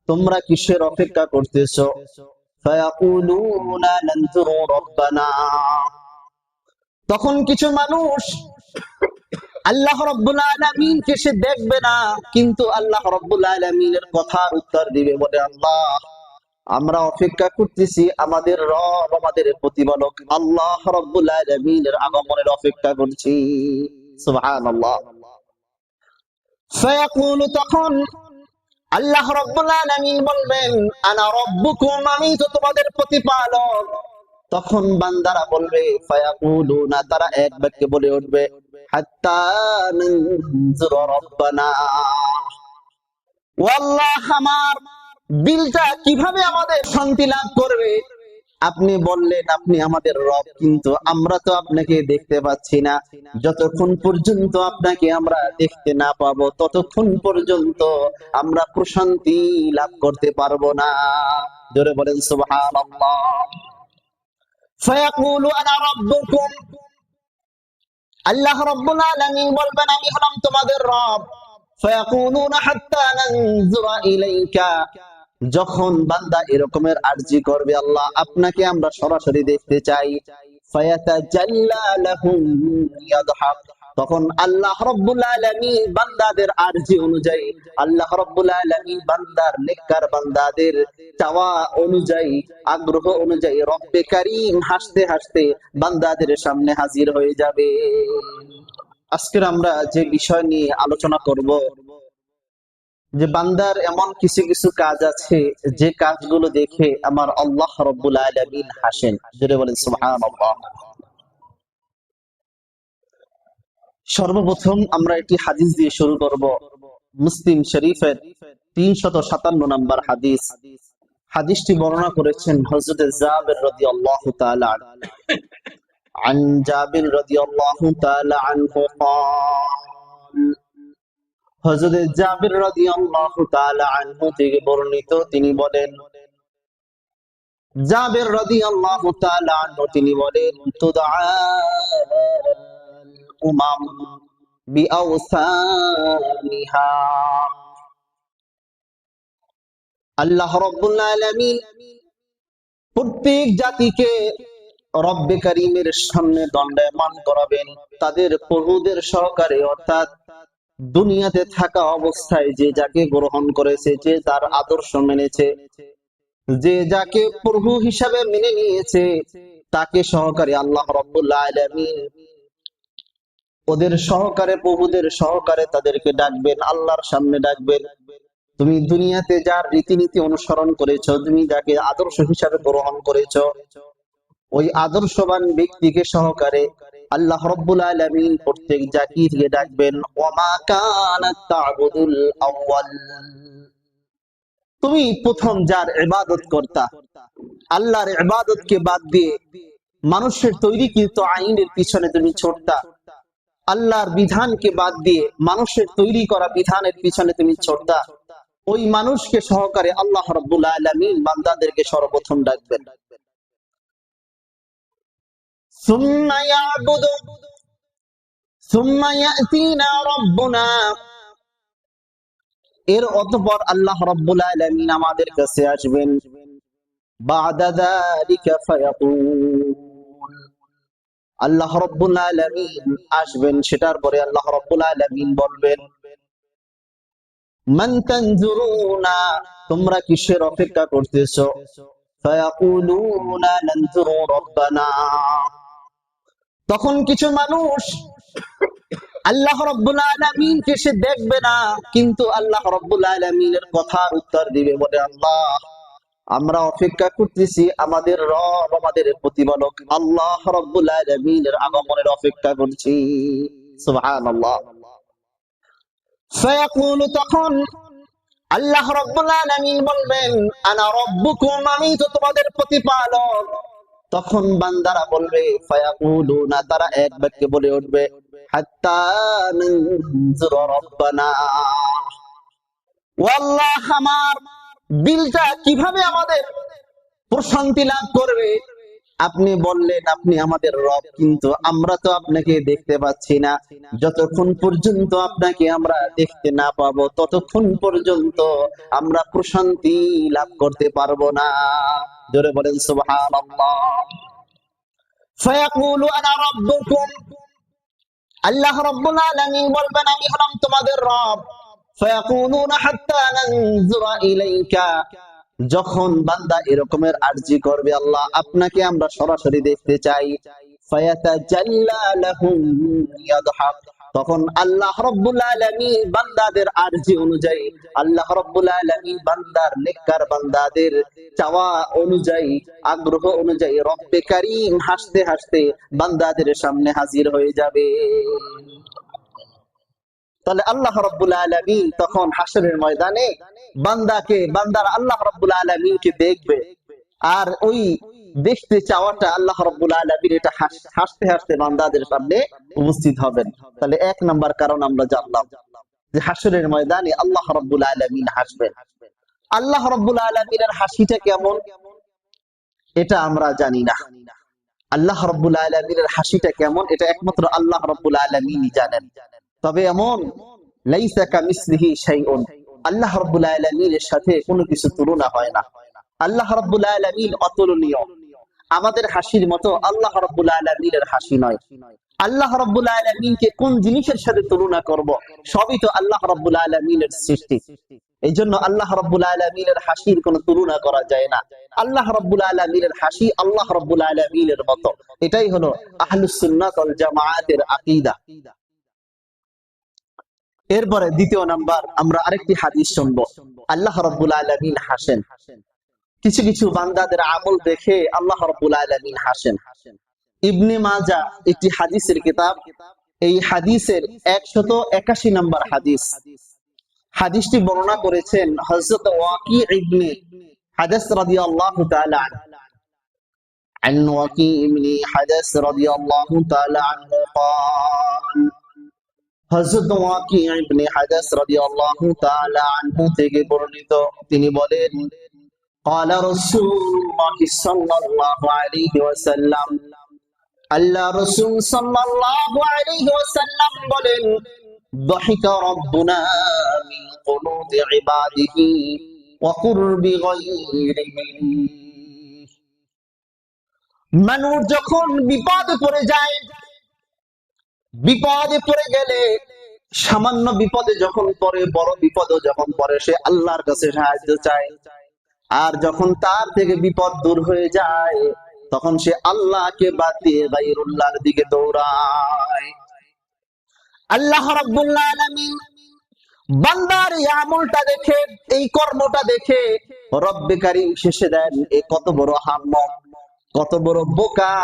তোমরা কিসের অপেক্ষা করতেছো? ফায়াকুলুনা নানজুরু রাব্বানা। তখন কিছু মানুষ আল্লাহ রাব্বুল আলামিনকে সে দেখবে না, কিন্তু আল্লাহ রাব্বুল আলামিনের কথার উত্তর দিবে, বলে আল্লাহ আমরা অপেক্ষা করতেছি আমাদের রব, আমাদের প্রতিপালক আল্লাহ রাব্বুল আলামিনের আগমনের অপেক্ষা করছি। সুবহানাল্লাহ। ফায়াকুলু, তখন আল্লাহ রাব্বুল আলামিন বলবেন, আনা রাব্বুকুম, আমি তো তোমাদের প্রতিপালক। তখন বান্দারা বলবে, ফায়াকুলুনা, তারা এক বাক্যে বলে উঠবে, হাত্তা নানজুরা রাব্বানা। ও আল্লাহ, আমার দিলটা কিভাবে আমাদের শান্তি লাভ করবে? আপনি বললেন আপনি আমাদের রব, কিন্তু আমরা তো আপনাকে দেখতে পাচ্ছি না। যতক্ষণ পর্যন্ত আপনাকে আমরা দেখতে না পাবো, ততক্ষণ পর্যন্ত আমরা প্রশান্তি লাভ করতে পারবো না। জোরে বলেন সুবহানাল্লাহ। ফায়াকুলু আনা রাব্বুকুম, আল্লাহ রাব্বুল আলামিন বলবেন আমি হলাম তোমাদের রব। ফায়াকুলুনা হাত্তা নানজুরা ইলাইকা, যখন বান্দা এরকমের আরজি করবে, আল্লাহ আপনাকে আমরা সরাসরি দেখতে চাই, ফায়াতাজাল্লা লাহুম ইয়াদহাক, তখন আল্লাহ রাব্বুল আলামিন বান্দাদের আরজি অনুযায়ী, আল্লাহ রাব্বুল আলামিন বান্দার নেককার বান্দাদের চাওয়া অনুযায়ী, আগ্রহ অনুযায়ী রব্বে কারীম হাসতে হাসতে বান্দাদের সামনে হাজির হয়ে যাবে। আজকে আমরা যে বিষয় নিয়ে আলোচনা করব, যে বান্দার এমন কিছু কিছু কাজ আছে যে কাজগুলো দেখে আমার আল্লাহ রাব্বুল আলামিন হাসেন। জোরে বলেন সুবহানাল্লাহ। সর্বপ্রথম আমরা একটি হাদিস দিয়ে শুরু করব, মুসলিম শরীফের 357 নম্বর হাদিস। হাদিসটি বর্ণনা করেছেন হযরত জাবির রাদিয়াল্লাহু তাআলা আনহু। عن جابر رضي الله تعالى عنه قال, হযরত জাবির রাদিয়াল্লাহু তাআলা আনহু থেকে বর্ণিত, তিনি বলেন, জাবির রাদিয়াল্লাহু তাআলা আনহু তিনি বলেন, তুদআ উমাম বিআওসানিহা, আল্লাহ রাব্বুল আলামিন প্রত্যেক জাতিকে রব্বে কারীমের সামনে দণ্ডায়মান করাবেন তাদের প্রভুদের সহকারে, অর্থাৎ দুনিয়াতে থাকা অবস্থায় যে যাকে গ্রহণ করেছে, যে তার আদর্শ মেনেছে, যে যাকে প্রভু হিসাবে মেনে নিয়েছে, তাকে সহকারে আল্লাহ রাব্বুল আলামিন ওদের সহকারে, প্রভুদের সহকারে তাদেরকে ডাকবেন, আল্লাহর সামনে ডাকবেন। তুমি দুনিয়াতে যার রীতিনীতি অনুসরণ করেছো, তুমি যাকে আদর্শ হিসাবে গ্রহণ করেছো, ওই আদর্শবান ব্যক্তিকে সহকারে আল্লাহ রাব্বুল আলামিন প্রত্যেক জাতিকে ডাকবেন, ওয়ামা কানাত তা'বুদুল আউয়াল, তুমি প্রথম যার ইবাদত করতা, আল্লাহর ইবাদতকে বাদ দিয়ে মানুষের তৈরিকৃত আইনের পিছনে তুমি ছুটতা, আল্লাহর বিধানকে বাদ দিয়ে মানুষের তৈরি করা বিধানের পিছনে তুমি ছুটতা, ওই মানুষকে সহকারে আল্লাহ রাব্বুল আলামিন বান্দাদেরকে সর্বপ্রথম ডাকবেন। সুম্মা ইয়াবুদু সুম্মা ইয়াতিনা রাব্বুনা, এর অতঃপর আল্লাহ রাব্বুল আলামিন আমাদের কাছে আসবেন। বা'দা যালিকা ফায়াকুল, আল্লাহ রাব্বুল আলামিন আসবেন, সেটার পরে আল্লাহ রাব্বুল আলামিন বলবেন, মান তানজুরুনা, তোমরা কিসের অপেক্ষা করতেছো? ফায়াকুলুনা নানজুরু রাব্বানা, তখন কিছু মানুষ আল্লাহ রাব্বুল আলামিনকে সে দেখবে না, কিন্তু আল্লাহ রাব্বুল আলামিনের কথার উত্তর দিবে, বলে আল্লাহ আমরা অপেক্ষা করতেছি আমাদের রব, আমাদের প্রতিপালক আল্লাহ রাব্বুল আলামিনের আগমনের অপেক্ষা করছি। সুবহানাল্লাহ। ফায়াকুলু, তখন আল্লাহ রাব্বুল আলামিন বলবেন, আনা রাব্বুকুম, আমি তো তোমাদের প্রতিপালক। তখন বান্দারা বলবে, ফায়াকুলুনা, তারা এক বাক্যে বলে উঠবে, হাত্তা নানজুরা রাব্বানা। ও আল্লাহ, আমার দিলটা কিভাবে আমাদের প্রশান্তি লাভ করবে? আপনি বললেন আপনি আমাদের রব, কিন্তু আমরা তো আপনাকে দেখতে পাচ্ছি না। যতক্ষণ পর্যন্ত আপনাকে আমরা দেখতে না পাবো ততক্ষণ পর্যন্ত আমরা প্রশান্তি লাভ করতে পারবো না। জোরে বলেন সুবহানাল্লাহ। ফায়াকুলু আনা রাব্বুকুম, আল্লাহ রাব্বুল আলামিন বলবেন আমি হলাম তোমাদের রব। ফায়াকুলুনা হাত্তা নানজুরা ইলাইকা, যখন বান্দা এরকমের আরজি করবে আল্লাহ আপনাকে আমরা সরাসরি দেখতে চাই, ফায়াতাজাল্লা লাহুম ইয়াদহাক, তখন আল্লাহ রাব্বুল আলামিন বান্দাদের আরজি অনুযায়ী, আল্লাহ রাব্বুল আলামিন বান্দার নেককার বান্দাদের চাওয়া অনুযায়ী, আগ্রহ অনুযায়ী রব্বে কারীম হাসতে হাসতে বান্দাদের সামনে হাজির হয়ে যাবে। তাহলে আল্লাহ রাব্বুল আলামিন তখন হাসরের ময়দানে বান্দার আল্লাহ রাব্বুল আলামিনকে দেখবে, আর ওই দেখতে চাওয়াটা আল্লাহ রাব্বুল আলামিন এটা হাসতে হাসতে বান্দাদের সামনে উপস্থিত হবেন। তাহলে এক নাম্বার কারণ আমরা জানলাম যে হাসরের ময়দানে আল্লাহ রাব্বুল আলামিন হাসবেন। আল্লাহ রাব্বুল আলামিনের হাসিটা কেমন এটা আমরা জানি না। আল্লাহ রাব্বুল আলামিনের হাসিটা কেমন এটা একমাত্র আল্লাহ রাব্বুল আলামিনই জানেন। তবে এমন লাইসা কামিসলিহি শাইউন, আল্লাহ রাব্বুল আলামিনের সাথে কোনো কিছু তুলনা হয় না। আল্লাহ রাব্বুল আলামিন অতুলনীয়। আমাদের হাসির মতো আল্লাহ রাব্বুল আলামিনের হাসি নয়। আল্লাহ রাব্বুল আলামিনকে কোন জিনিসের সাথে তুলনা করব? সবই তো আল্লাহ রাব্বুল আলামিনের সৃষ্টি। এইজন্য আল্লাহ রাব্বুল আলামিনের হাসির কোনো তুলনা করা যায় না। আল্লাহ রাব্বুল আলামিনের হাসি আল্লাহ রাব্বুল আলামিনের মতো। এটাই হলো আহলুস সুন্নাত ওয়াল জামাআতের আকীদা। এরপরে দ্বিতীয় নাম্বার আমরা আরেকটি হাদিস শুনবো। আল্লাহ রাব্বুল আলামিন হাসেন। কিছু কিছু বান্দাদের আমল দেখে আল্লাহ রাব্বুল আলামিন হাসেন। ইবনে মাজাহ একটি হাদিসের কিতাব, এই হাদিসের 181 নম্বর হাদিস। হাদিসটি বর্ণনা করেছেন হযরত ওয়াকি ইবনে হাদাস রাদিয়াল্লাহু তাআলা আনহু। عن وكيع بن حدث رضي الله تعالى عنه قال, হযরত ওয়াকি' ইবনে হাদাস রাদিয়াল্লাহু তাআলা আনহু থেকে বর্ণিত, তিনি বলেন قال رسول الله صلى الله عليه وسلم, আল্লাহ রাসূল সাল্লাল্লাহু আলাইহি ওয়াসাল্লাম বলেন ضحك ربنا من قنوط عباده وقرب غيره, মানুষ যখন বিপদে পড়ে যায়, বিপদে পড়ে গেলে, সামান্য বিপদে যখন পড়ে, বড় বিপদে যখন পড়ে, সে আল্লাহর কাছে সাহায্য চায়। আর যখন তার থেকে বিপদ দূর হয়ে যায় তখন সে আল্লাহকে বাদ দিয়ে গায়রুল্লাহর দিকে দৌড়ায়। আল্লাহ রাব্বুল আলামিন বান্দার এই আমলটা দেখে, এই কর্মটা দেখে রব্বে কারীম শেষে দেন এ কত বড় আহাম্মক, কত বড় বোকা।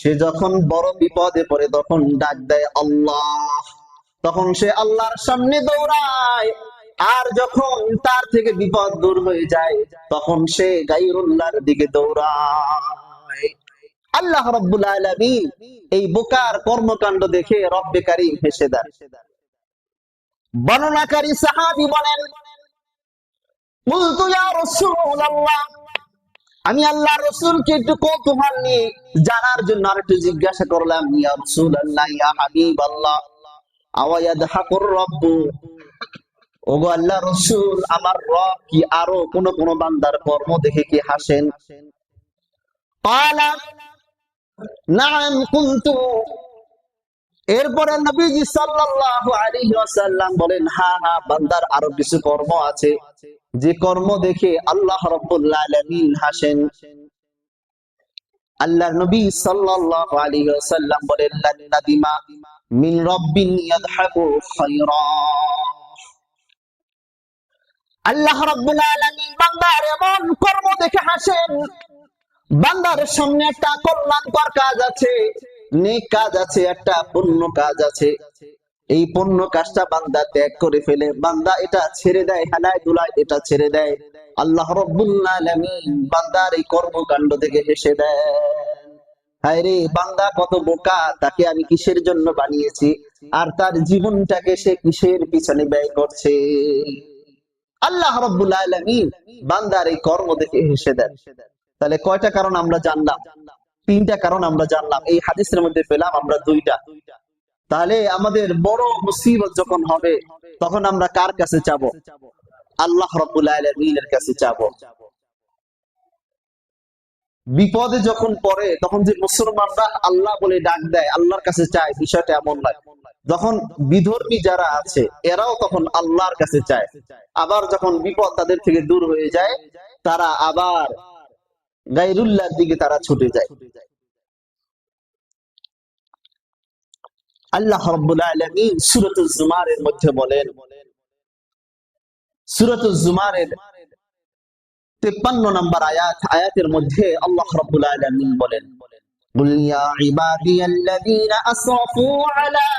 সে যখন বড় বিপদে পড়ে তখন ডাক দেয় আল্লাহ, তখন সে আল্লাহর সামনে দৌড়ায়। আর যখন তার থেকে বিপদ দূর হয়ে যায় তখন সে গায়রুল্লাহর দিকে দৌড়ায়। আল্লাহ রাব্বুল আলামিন এই বোকার কর্মকাণ্ড দেখে রব্বে কারীম হেসে দেন। বর্ণনাকারী সাহাবী বলেন কুলতু ইয়া রাসূলুল্লাহ, আমি আল্লাহর রাসূলকে একটু কৌতূহল নিয়ে জানার জন্য আরেকটু জিজ্ঞাসা করলাম, ইয়া রাসূলুল্লাহ, ইয়া হাবিবাল্লাহ, আওয়া ইয়াদহাকুর রাব্বু, ওগো আল্লাহর রাসূল, আমার রব কি আরো কোন কোন বান্দার কর্ম দেখে কি হাসেন? ক্বালা নাআম কুনতু, এরপরে নবীজি সাল্লাল্লাহু আলাইহি ওয়াসাল্লাম বলেন হ্যাঁ হ্যাঁ, বান্দার আরো কিছু কর্ম আছে যে কর্ম দেখে আল্লাহ রাব্বুল আলামিন হাসেন। আল্লাহর নবী সাল্লাল্লাহু আলাইহি ওয়াসাল্লাম বলেন লান্নাদিমা মিন রাব্বিন ইয়াদহাকু খায়রা, আল্লাহ রাব্বুল আলামিন বান্দার এমন কর্ম দেখে হাসেন, বান্দার সামনে একটা কল্যাণকর কাজ আছে, নেক কাজ আছে, একটা পুণ্য কাজ আছে। এই পুণ্য কাজটা বান্দা ত্যাগ করে ফেলে, বান্দা এটা ছেড়ে দেয়, হেলায় দুলায় এটা ছেড়ে দেয়। আল্লাহ রাব্বুল আলামিন বান্দার এই কর্মকাণ্ড থেকে হেসে দেয়। হায় রে, বান্দা কত বোকা, তাকে আমি কিসের জন্য বানিয়েছি, আর তার জীবনটাকে সে কিসের পিছনে ব্যয় করছে। আল্লাহ রাব্বুল আলামিন বান্দার এই কর্ম দেখে হেসে দেন। তাহলে কয়টা কারণ আমরা জানলাম? তিনটা কারণ আমরা জানলাম, এই হাদিসের মধ্যে পেলাম আমরা দুইটা। তাহলে আমাদের বড় মুসিবত যখন হবে তখন আমরা কার কাছে যাবো? আল্লাহ রাব্বুল আলামিনের কাছে যাবো। বিপদে যখন পড়ে তখন যে মুসলমানরা আল্লাহ বলে ডাক দেয়, আল্লাহর কাছে চায়, বিষয়টা এমন নয়। যখন বিধর্মী যারা আছে এরাও তখন আল্লাহর কাছে চায়। আবার যখন বিপদ তাদের থেকে দূর হয়ে যায় তারা আবার গায়রুল্লাহর দিকে তারা ছুটে যায়। আল্লাহ রাব্বুল আলামিন সূরাতুল জুমারের মধ্যে বলেন, সূরাতুল জুমারের 53 নম্বর আয়াতের মধ্যে আল্লাহ রাব্বুল আলামিন বলেন, قل يا عبادي الذين أسرفوا على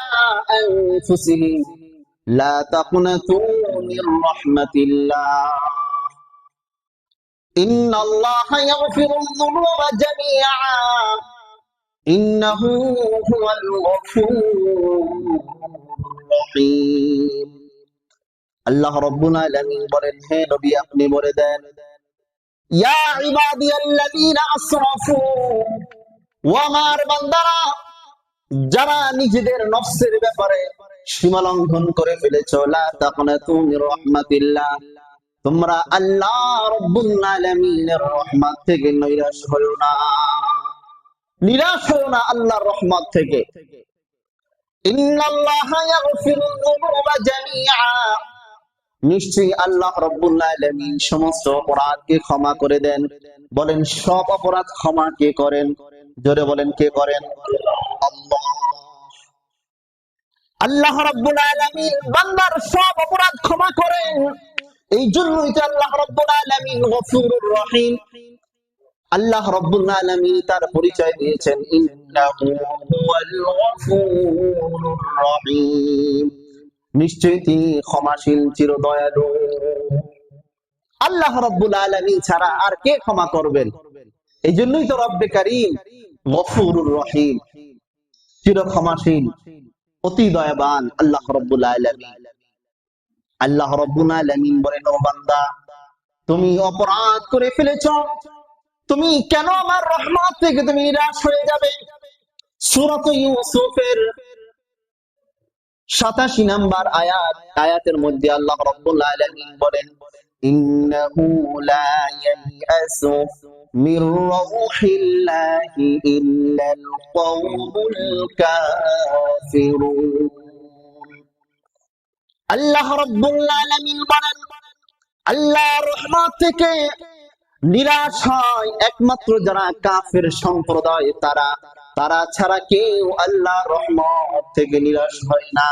أنفسهم لا تقنطوا من رحمة الله إن الله يغفر الذنوب جميعا إنه هو الغفور الرحيم। আল্লাহ রাব্বুল আলামিন বলেন, হে নবী আপনি বলে দেন, ইয়া ইবাদিয়াল্লাযীনা আসরাফু, ও আমার বান্দারা যারা নিজেদের নফসের ব্যাপারে সীমা লঙ্ঘন করে ফেলেছো, লা তাকনাতু মির রাহমাতিল্লাহ, তোমরা আল্লাহ রাব্বুল আলামিনের রহমত থেকে নিরাশ হয়ো না, নিরাশ হয়ো না আল্লাহর রহমত থেকে। ইন্নাল্লাহা ইয়াগফিরুয যুনুবা জামিআ, নিশ্চয়ই আল্লাহ রাব্বুল আলামিন সমস্ত অপরাধকে ক্ষমা করে দেন। বলেন সব অপরাধ ক্ষমা কে করেন? জোরে বলেন কে করেন? আল্লাহ। আল্লাহ রাব্বুল আলামিন বান্দার সব অপরাধ ক্ষমা করেন। এই জন্যই তো আল্লাহ রাব্বুল আলামিন গফুরুর রহিম। আল্লাহ রাব্বুল আলামিন তার পরিচয় দিয়েছেন, ইন্নাহু হুয়াল গফুরুর রহিম, নিশ্চয়ই তিনি ক্ষমাশীল চির দয়ালু। আল্লাহ রাব্বুল আলামিন ছাড়া আর কে ক্ষমা করবেন? এই জন্যই তো রব্বে কারীম গফুরুর রহিম, চির ক্ষমাশীল, অতি দয়াবান আল্লাহ রাব্বুল আলামিন। আল্লাহ রাব্বুল আলামিন বলেন, ও বান্দা তুমি অপরাধ করে ফেলেছো, তুমি কেন আমার রহমত থেকে তুমি নিরাশ হয়ে যাবে? সূরা ইউসুফের 87 নম্বর আয়াতের মধ্যে আল্লাহ রাব্বুল আলামিন বলেন, ইন্নাহু লা ইয়াসু মির রাউহিল্লাহি ইল্লাল কওমুল কাফিরুন। আল্লাহ রাব্বুল আলামিন বলেন, আল্লাহর রহমত থেকে নিরাশ হয় একমাত্র যারা কাফের সম্প্রদায়, তারা ছাড়া কেউ আল্লাহর রহমত থেকে নিরাশ হয় না।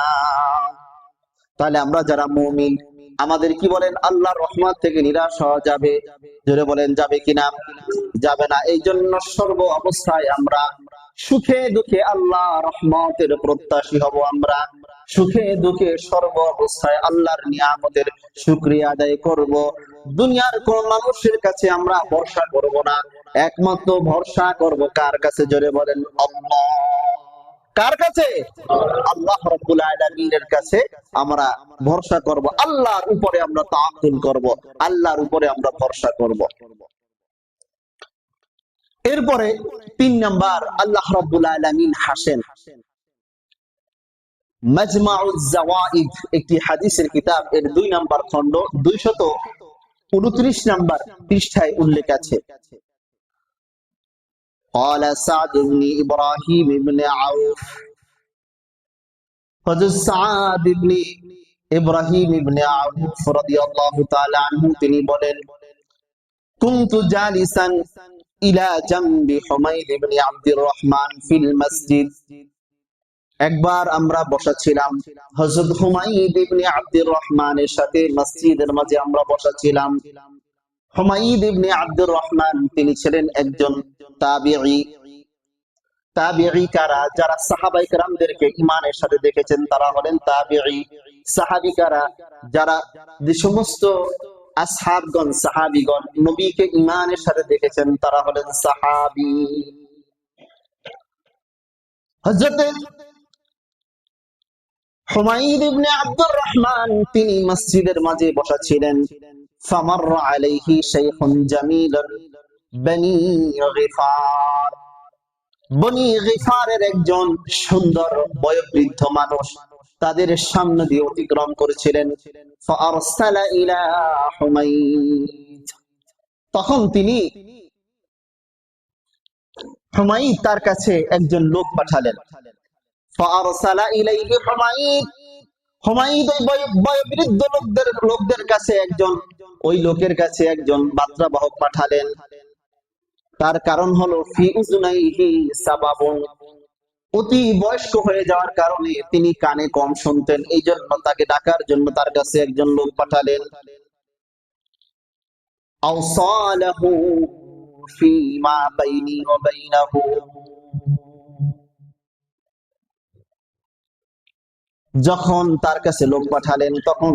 তাহলে আমরা যারা মুমিন, আমাদের কি বলেন আল্লাহর রহমত থেকে নিরাশ হওয়া যাবে? জোরে বলেন যাবে কিনা? যাবে না। এই জন্য সর্ব অবস্থায় আমরা সুখে দুঃখে আল্লাহ রহমতের প্রত্যাশী হব। আমরা সুখে দুঃখে সর্ব অবস্থায় আল্লাহর নিয়ামতের শুকরিয়া আদায় করব। দুনিয়ার কোন মানুষের কাছে আমরা ভরসা করব না, একমাত্র ভরসা করব কার কাছে? জোরে বলেন আল্লাহ। কার কাছে? আল্লাহ রাব্বুল আলামিনের কাছে আমরা ভরসা করব, আল্লাহর উপরে আমরা তাওয়াক্কুল করব, আল্লাহর উপরে আমরা ভরসা করব। এরপরে 3 নাম্বার, আল্লাহ রাব্বুল আলামিন হাসেন। মাজমাউজ জাওয়াইদ একটি হাদিসের কিতাব, এর 2 নাম্বার খণ্ড 229 নাম্বার পৃষ্ঠায় উল্লেখ আছে, قال سعد بن إبراهيم بن عوف, হযরত সাদ ইবনে ইব্রাহিম ইবনে আউফ রাদিয়াল্লাহু তাআলা আনহু তিনি বলেন, কুনতু জালিসান ইলা জামবি হুমায়দ ইবনে আব্দুর রহমান ফিল মসজিদ। একবার আমরা বসা ছিলাম হযরত হুমায়দ ইবনে আব্দুর রহমানের সাথে, মসজিদের মাঝে আমরা বসা ছিলাম। হুমায়দ ইবনে আব্দুর রহমান তিনি ছিলেন একজন তাবিঈ। তাবিঈ কারা? যারা সাহাবায়ে কেরামদেরকে ঈমানের সাথে দেখেছেন তারা হলেন তাবিঈ। সাহাবী কারা? যারা যে সমস্ত আসহাবগণ, সাহাবীগণ নবীকে ঈমানের সাথে দেখেছেন তারা হলেন সাহাবী। হযরত হুমায়দ ইবনে আব্দুর রহমান তিনি মসজিদের মাঝে বসা ছিলেন। ফামাররা আলাইহি শাইখুন জামিলুন, বনি গিফার। বনি গিফারের একজন সুন্দর বয়োবৃদ্ধ মানুষ তাদের সামনে দিয়ে অতিক্রম করেছিলেন। ফাআরসালা ইলা হুমাইদ, তখন তিনি হুমাইদ তার কাছে একজন লোক পাঠালেন। ফাআরসালা ইলাইহি হুমাইদ, হুমাইদ ওই বয়োবৃদ্ধ লোকদের কাছে একজন, ওই লোকের কাছে একজন বার্তাবাহক পাঠালেন। তার কারণ হলো ফি উযুনাইহি সাবাবুন, অতি বয়স্ক হয়ে যাওয়ার কারণে তিনি কানে কম শুনতেন, এই জন্য তাকে ডাকার জন্য তার কাছে একজন লোক পাঠালেন। আওসালাহু ফিমা বাইনি ওয়া বাইনাহু, যখন তার কাছে লোক পাঠালেন তখন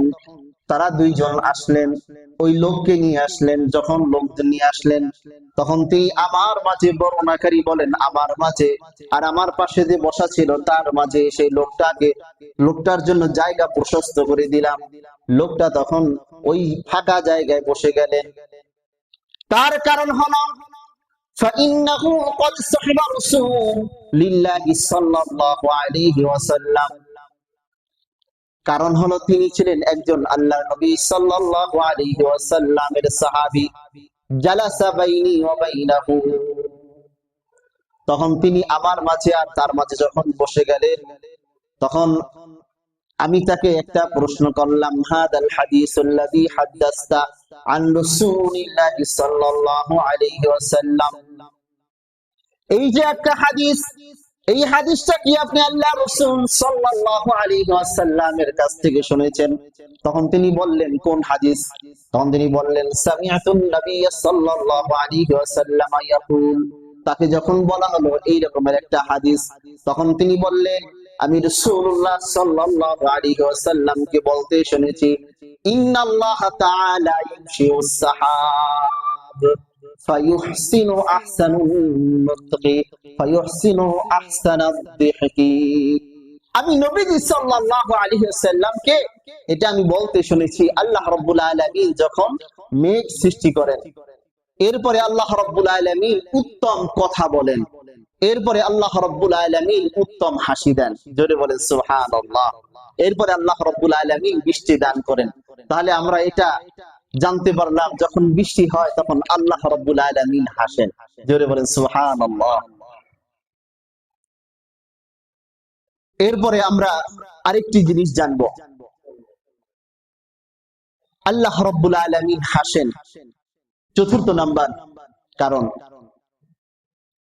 তারা দুইজন আসলেন, ওই লোককে নিয়ে আসলেন। যখন লোকদের নিয়ে আসলেন তখন তিনি আমার মাঝে, বর্ণনাকারী বলেন আমার মাঝে আর আমার পাশে যে বসা ছিল তার মাঝে সেই লোকটার জন্য জায়গা প্রশস্ত করে দিলাম। লোকটা তখন ওই ফাঁকা জায়গায় বসে গেলেন। তার কারণ হলো فإنه قد صحب رسول لله صلى الله عليه وسلم, কারণ হলো তিনি ছিলেন একজন আল্লাহর নবী সাল্লাল্লাহু আলাইহি ওয়াসাল্লামের সাহাবী। জালাসা বাইনি ওয়া বাইনাহু, তখন তিনি আমার মাঝে আর তার মাঝে যখন বসে গেলেন তখন আমি তাকে একটা প্রশ্ন করলাম, হাদাল হাদিসুল্লাযী হাদাসতা আন রাসূলিল্লাহি সাল্লাল্লাহু আলাইহি ওয়াসাল্লাম, এই যে একটা হাদিস, এই হাদিসটা কি আপনি আল্লাহ রাসূল সাল্লাল্লাহু আলাইহি ওয়াসাল্লামের কাছ থেকে শুনেছেন? তখন তিনি বললেন কোন হাদিস? তখন তিনি বললেন সামিআতুন নবী সাল্লাল্লাহু আলাইহি ওয়াসাল্লাম ইয়াকুল, তাকে যখন বলা হলো এই রকমের একটা হাদিস তখন তিনি বললেন আমি রাসূলুল্লাহ সাল্লাল্লাহু আলাইহি ওয়াসাল্লামকে বলতে শুনেছি, ইন্নাল্লাহা তাআলা ইউশিউস সাহাব ফায়ুহসিনু আহসানুন নুতকি ফায়ুহসিনু আহসানাদ দিহকি, আমি নবীজি সাল্লাল্লাহু আলাইহি ওয়াসাল্লামকে এটা আমি বলতে শুনেছি আল্লাহ রাব্বুল আলামিন যখন মেঘ সৃষ্টি করেন, এরপরে আল্লাহ রাব্বুল আলামিন উত্তম কথা বলেন, এরপরে আল্লাহ রাব্বুল আলামিন উত্তম হাসি দেন, জোরে বলেন সুবহানাল্লাহ। এরপরে আল্লাহ রাব্বুল আলামিন বৃষ্টি দান করেন। তাহলে আমরা এটা জানতে পারলাম যখন বৃষ্টি হয় তখন আল্লাহ রাব্বুল আলামিন হাসেন, জোরে বলেন সুবহানাল্লাহ। এরপরে আমরা আরেকটি জিনিস জানবো, আল্লাহ রাব্বুল আলামিন হাসেন চতুর্থ নাম্বার কারণ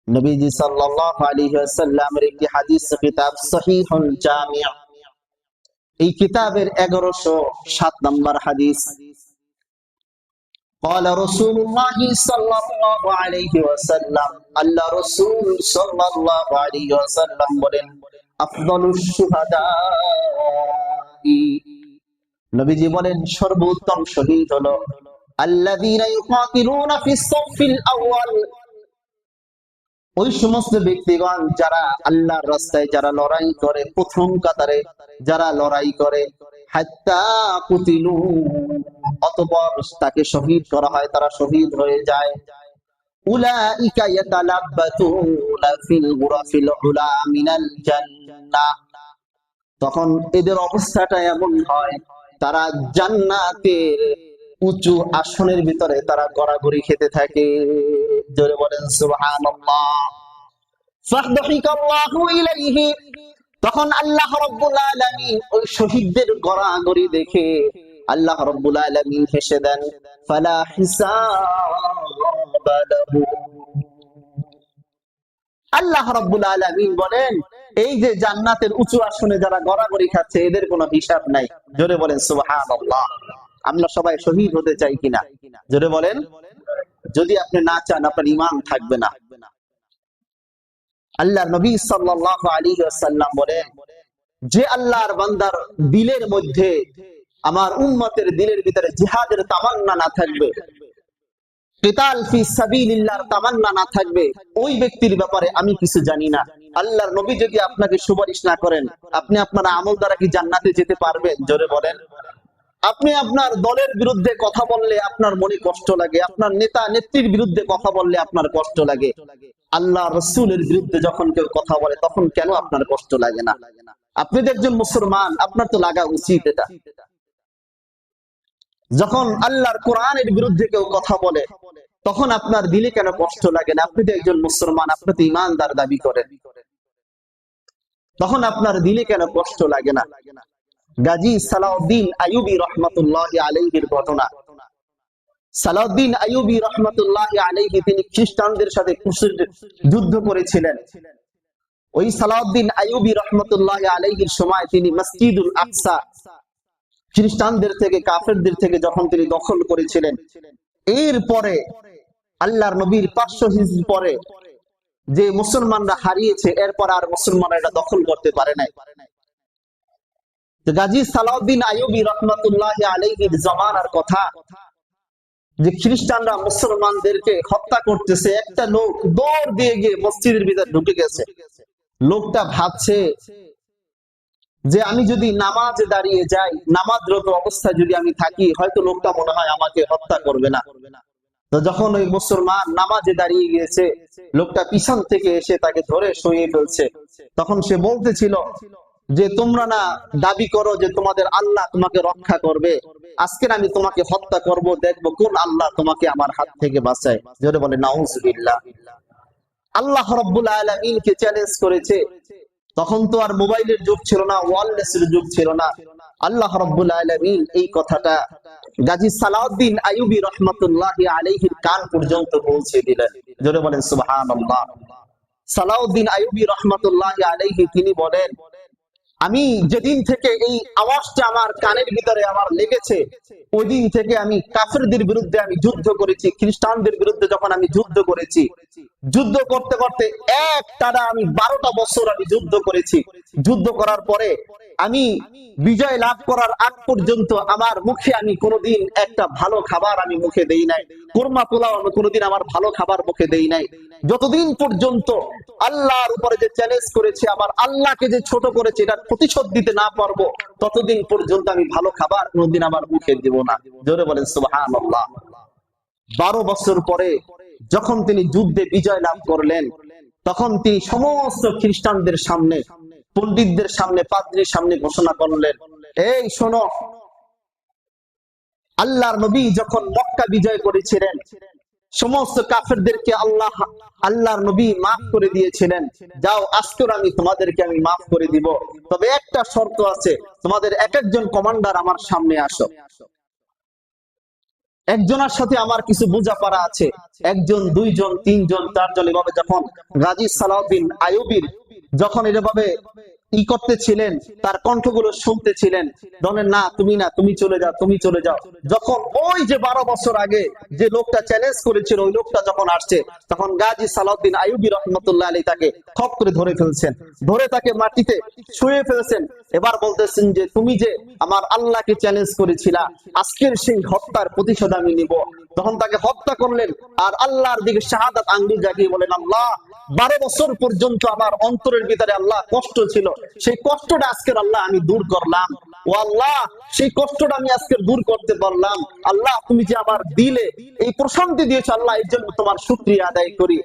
নবীজি সাল্লাল্লাহু আলাইহি ওয়াসাল্লামের একটি হাদিস কিতাব সহিহুল জামি', এই কিতাবের 1107 নম্বর হাদিস, قال رسول الله صلى الله عليه وسلم, আল্লাহ রাসূল সাল্লাল্লাহু আলাইহি ওয়াসাল্লাম বলেন আফদালুশ শুহাদা, নবীজি বলেন সর্বোত্তম শহীদ হলো আল্লাযীনা ইউকাতিলুনা ফিস সাফিল আউয়াল, ওই সমস্ত ব্যক্তিগণ যারা আল্লাহর রাস্তায় যারা লড়াই করে, প্রথম কাতারে যারা লড়াই করে, হাত্তা কুতিলু, অতঃপর তাকে শহীদ করা হয়, তারা শহীদ হয়ে যায়। উলাইকা ইয়াতালাব্বাতুনা ফিল গুরাফিল উলা মিনাল জান্নাহ, তখন এদের অবস্থাটা এমন হয় তারা জান্নাতের উঁচু আসনের ভিতরে তারা গড়াগড়ি খেতে থাকে, জোরে বলেন সুবহানাল্লাহ। ফাহদাহিকাল্লাহু ইলাইহি, তখন আল্লাহ রাব্বুল আলামিন ওই শহীদদের গড়াগড়ি দেখে আল্লাহ রাব্বুল আলামিন হেসে দেন, ফালা হিসাবা লাহু, আল্লাহ রাব্বুল আলামিন বলেন এই যে জান্নাতের উঁচু আসনে যারা গড়াগড়ি খাচ্ছে এদের কোনো হিসাব নাই, জোরে বলেন সুবহানাল্লাহ। আমরা সবাই শহীদ হতে চাই কিনা, জোরে বলেন। যদি আপনি না চান আপনার ঈমান থাকবে না। আল্লাহর নবী সাল্লাল্লাহু আলাইহি ওয়াসাল্লাম বলেন যে আল্লাহর বান্দার দিলের মধ্যে, আমার উম্মতের দিলের ভিতরে জিহাদের তামান্না না থাকবে, কিতাল ফি সাবিলিল্লাহর তামান্না না থাকবে, ওই ব্যক্তির ব্যাপারে আমি কিছু জানি না। আল্লাহর নবী যদি আপনাকে সুপারিশ না করেন আপনি আপনার আমল দ্বারা কি জান্নাতে যেতে পারবেন, জোরে বলেন। আপনি আপনার দলের বিরুদ্ধে কথা বললে আপনার মনে কষ্ট লাগে, আপনার নেতা নেত্রীর বিরুদ্ধে কথা বললে আপনার কষ্ট লাগে। আল্লাহ রসুলের বিরুদ্ধে যখন কেউ কথা বলে তখন কেন আপনার কষ্ট লাগে না? আপনি তো একজন মুসলমান, আপনার তো লাগা উচিত এটা। যখন আল্লাহর কোরআনের বিরুদ্ধে কেউ কথা বলে তখন আপনার দিলে কেন কষ্ট লাগে না? আপনি তো একজন মুসলমান, আপনি তো ইমানদার দাবি করেন, তখন আপনার দিলে কেন কষ্ট লাগে না? গাজী সালাউদ্দিন আইয়ুবী রহমাতুল্লাহি আলাইহির ঘটনা। সালাউদ্দিন আইয়ুবী রহমাতুল্লাহি আলাইহি তিনি খ্রিস্টানদের সাথে কুশল যুদ্ধ করেছিলেন। ওই সালাউদ্দিন আইয়ুবী রহমাতুল্লাহি আলাইহির সময় তিনি মসজিদুল আকসা খ্রিস্টানদের থেকে, কাফেরদের থেকে যখন তিনি দখল করেছিলেন, এরপরে আল্লাহর নবীর 500 হিজরি পরে যে মুসলমানরা হারিয়েছে, এরপর আর মুসলমানরা এটা দখল করতে পারে নাই। গাজী সালাউদ্দিন আইয়ুবী রহমাতুল্লাহি আলাইহির জামানার কথা, যে খ্রিস্টানরা মুসলমানদেরকে হত্যা করতেছে, একটা লোক দৌড় দিয়ে গিয়ে মসজিদের ভিতরে ঢুকে গেছে। লোকটা ভাবছে যে আমি যদি নামাজে দাঁড়িয়ে যাই, নামাজরত অবস্থায় যদি আমি থাকি, হয়তো লোকটা মনে হয় আমাকে হত্যা করবে না। তো যখন ওই মুসলমান নামাজে দাঁড়িয়ে গিয়েছে, লোকটা পিছন থেকে এসে তাকে ধরে সরিয়ে ফেলছে। তখন সে বলতেছিল যে তোমরা না দাবি করো যে তোমাদের আল্লাহ তোমাকে রক্ষা করবে, আজকে আমি তোমাকে হত্যা করব, দেখবো কোন আল্লাহ তোমাকে আমার হাত থেকে বাঁচায়। জোরে বলে নাউজুবিল্লাহ। আল্লাহ রাব্বুল আলামিনকে চ্যালেঞ্জ করেছে। তখন তো আর মোবাইলের যুগ ছিল না, ওয়্যারলেসের যুগ ছিল না। আল্লাহ রাব্বুল আলামিন এই কথাটা গাজী সালাউদ্দিন আইয়ুবী রহমাতুল্লাহি আলাইহির কান পর্যন্ত পৌঁছে দিলেন। জোরে বলেন সুবহানাল্লাহ। সালাউদ্দিন আইয়ুবী রহমাতুল্লাহি আলাইহি তিনি বলেন, আমি যেদিন থেকে এই আওয়াজটা আমার কানের ভিতরে আমার লেগেছে, ওই দিন থেকে আমি কাফেরদের বিরুদ্ধে আমি যুদ্ধ করেছি, খ্রিস্টানদের বিরুদ্ধে যখন আমি যুদ্ধ করেছি, যুদ্ধ করতে করতে একটানা আমি 12টা বছর আমি যুদ্ধ করেছি। যুদ্ধ করার পরে আমি বিজয় লাভ করার আগ পর্যন্ত আমার মুখে আমি কোনোদিন একটা ভালো খাবার আমি মুখে দেই নাই, কোরমা পোলাও আমি কোনোদিন আমার ভালো খাবার মুখে দেই নাই। যতদিন পর্যন্ত আল্লাহর উপরে যে চ্যালেঞ্জ করেছে, আমার আল্লাহকে যে ছোট করেছে, এটার প্রতিশোধ দিতে না পারবো, ততদিন পর্যন্ত আমি ভালো খাবার কোনোদিন আমার মুখে দেব না। জোরে বলেন সুবহানাল্লাহ। 12 বছর পরে যখন তিনি যুদ্ধে বিজয় লাভ করলেন, তখন তিনি সমস্ত খ্রিস্টানদের সামনে, পণ্ডিতদের সামনে, পাদ্রীর সামনে ঘোষণা করলেন, এই শোনো, আল্লাহর নবী যখন মক্কা বিজয় করেছিলেন, সমস্ত কাফেরদেরকে আল্লাহর নবী মাফ করে দিয়েছিলেন। যাও, আজকে আমি তোমাদেরকে আমি মাফ করে দিব, তবে একটা শর্ত আছে, তোমাদের এক একজন কমান্ডার আমার সামনে আসো। একজনের সাথে আমার কিছু বোঝাপড়া আছে, একজন, দুইজন, তিনজন, চারজন, এভাবে যখন গাজী সালাউদ্দিন আইয়ুবীর যখন এভাবে করতেছিলেন, তার কণ্ঠগুলো শুনতেছিলেন, বলেন না তুমি না, তুমি চলে যাও, তুমি চলে যাও। যখন ওই যে 12 বছর আগে যে লোকটা চ্যালেঞ্জ করেছিল, ওই লোকটা যখন আসছে, তখন গাজী সালাউদ্দিন আইয়ুবী রহমাতুল্লাহ আলাইহি তাকে খপ করে ধরে ফেলছেন, ধরে তাকে মাটিতে শুয়ে ফেলছেন। এবার বলতেছেন যে তুমি যে আমার আল্লাহকে চ্যালেঞ্জ করেছিলা, আজকের সেই হত্যার প্রতিশোধ আমি নিব। তখন তাকে হত্যা করলেন, আর আল্লাহর দিকে শাহাদাত আঙ্গুল জাগিয়ে বলেন, আল্লাহ, 12 বছর পর্যন্ত আমার অন্তরের ভিতরে আল্লাহ কষ্ট ছিল, সেই কষ্টটা আজকের আল্লাহ আমি দূর করলাম। ও আল্লাহ, সেই কষ্টটা আমি আজকে দূর করতে পারলাম। আল্লাহ, তুমি যে আমার দিলে এই প্রশান্তি দিয়েছো, আল্লাহ এর জন্য তোমার শুকরিয়া আদায় করি।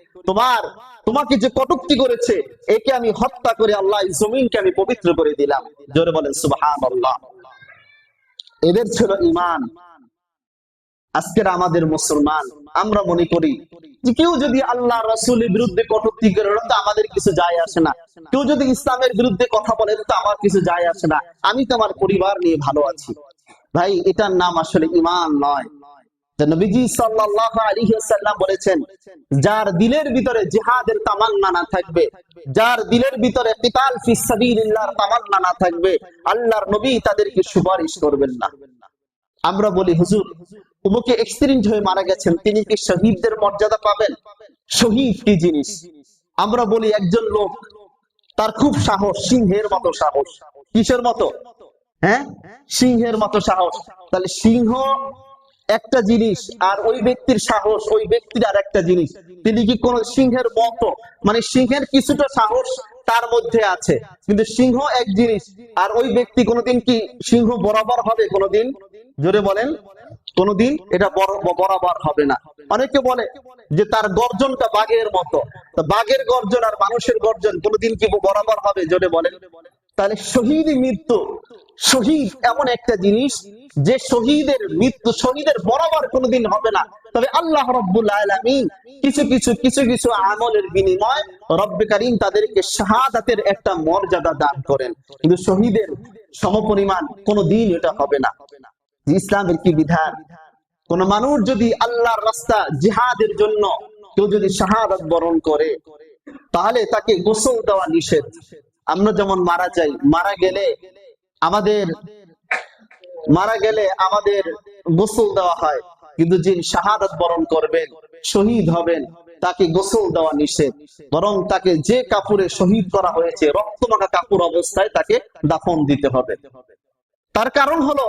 তোমাকে যে কটূক্তি করেছে, একে আমি হত্যা করে আল্লাহ এই জমিনকে আমি পবিত্র করে দিলাম। জোরে বলেন সুবহানাল্লাহ। এদের ছিল ঈমান। আজকের আমাদের মুসলমান, আমরা মনে করি যে কেউ যদি আল্লাহ রাসূলের বিরুদ্ধে কটূক্তি করে, তো আমাদের কিছু যায় আসে না। কেউ যদি ইসলামের বিরুদ্ধে কথা বলে, তো আমার কিছু যায় আসে না, আমি তো আমার পরিবার নিয়ে ভালো আছি। ভাই, এটার নাম আসলে ঈমান নয়। নবীজি সাল্লাল্লাহু আলাইহি ওয়াসাল্লাম বলেছেন, যার দিলের ভিতরে জিহাদের তামান্না না থাকবে, যার দিলের ভিতরে কিতাল ফি সাবিলিল্লাহর তামান্না না থাকবে, আল্লাহর নবী তাদেরকে সুপারিশ করবেন না। আমরা বলি, হুজুর উমুকে অ্যাক্সিডেন্ট হয়ে মারা গেছেন, তিনি কি শহীদদের মর্যাদা পাবেন? শহীদ কি জিনিস? আমরা বলি, একজন লোক, তার খুব সাহস, সিংহের মতো সাহস। কিসের মতো? হ্যাঁ, সিংহের মতো সাহস। তাহলে সিংহ একটা জিনিস, আর ওই ব্যক্তির সাহস, ওই ব্যক্তির আর একটা জিনিস। তিনি কি কোন সিংহের মতো, মানে সিংহের কিছুটা সাহস তার মধ্যে আছে, কিন্তু সিংহ এক জিনিস, আর ওই ব্যক্তি কোনোদিন কি সিংহ বরাবর হবে? কোনোদিন জোরে বলেন, কোনোদিন এটা বরাবর হবে না। অনেকে বলে যে তার গর্জনটা বাঘের মতো, তো বাঘের গর্জন আর মানুষের গর্জন কোনোদিন কি বরাবর হবে? জোরে বলেন। তাহলে শহীদ মৃত্যু, শহীদ এমন একটা জিনিস যে শহীদের মৃত্যু শহীদের বরাবর কোনোদিন হবে না। তবে আল্লাহ রাব্বুল আলামিন কিছু কিছু আমলের বিনিময় রব্বে কারীম তাদেরকে শাহাদাতের একটা মর্যাদা দান করেন, কিন্তু শহীদের সমপরিমাণ কোনোদিন এটা হবে না। ইসলামের কি বিধান, কোন মানুষ যদি আল্লাহর রাস্তা জিহাদের জন্য কেউ যদি শাহাদাত বরণ করে, তাহলে তাকে গোসল দেওয়া নিষেধ। আমরা যেমন মারা যাই, মারা গেলে আমাদের গোসল দেওয়া হয়, কিন্তু যিনি শাহাদাত বরণ করবেন, শহীদ হবেন, তাকে গোসল দেওয়া নিষেধ। বরং তাকে যে কাপড়ে শহীদ করা হয়েছে, রক্তমাখা কাপড় অবস্থায় তাকে দাফন দিতে হবে। তার কারণ হলো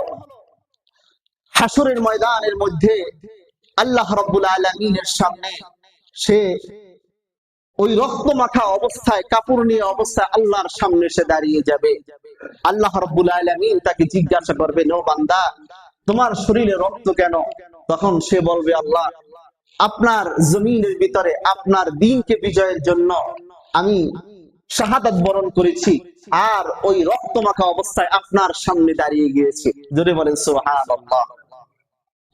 হাসরের ময়দানের মধ্যে আল্লাহ রাব্বুল আলামিনের সামনে সে ওই রক্তমাখা অবস্থায়, কাপড় নিয়ে অবস্থায় আল্লাহর সামনে সে দাঁড়িয়ে যাবে। আল্লাহ রাব্বুল আলামিন তাকে জিজ্ঞাসা করবেন, ও বান্দা, তোমার শরীরে রক্ত কেন? তখন সে বলবে, আল্লাহ, আপনার জমিনের ভিতরে আপনার দ্বীনকে বিজয়ের জন্য আমি শাহাদাত বরণ করেছি, আর ওই রক্তমাখা অবস্থায় আপনার সামনে দাঁড়িয়ে গিয়েছি। জোরে বলেন সুবহানাল্লাহ।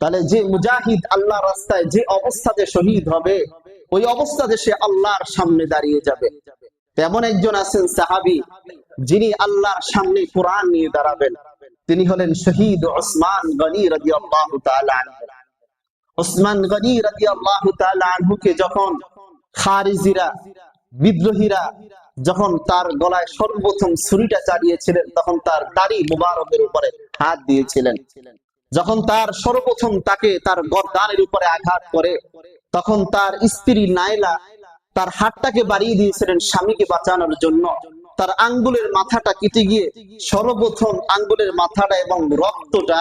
তাহলে যে মুজাহিদ আল্লাহর রাস্তায় যে অবস্থাতে শহীদ হবে, ওই অবস্থাতে সে আল্লাহর সামনে দাঁড়িয়ে যাবে। তেমন একজন আছেন সাহাবী, যিনি আল্লাহর সামনে কোরআন নিয়ে দাঁড়াবেন। তিনি হলেন শহীদ ওসমান গনি রাদিয়াল্লাহু তাআলা আনহু। ওসমান গনি রাদিয়াল্লাহু তাআলা আনহুকে যখন খারিজিরা, বিদ্রোহীরা যখন তার গলায় সর্বপ্রথম ছুরিটা চালিয়েছিলেন, তখন তার দাড়ি মুবারকের উপরে হাত দিয়েছিলেন। যখন তার সর্বপ্রথম তাকে তার গর্দানের উপরে আঘাত করে, তখন তার স্ত্রী নাইলা তার হাতটাকে বাড়িয়ে দিয়েছিলেন স্বামীকে বাঁচানোর জন্য। তার আঙ্গুলের মাথাটা কেটে গিয়ে সর্বপ্রথম আঙ্গুলের মাথাটা এবং রক্তটা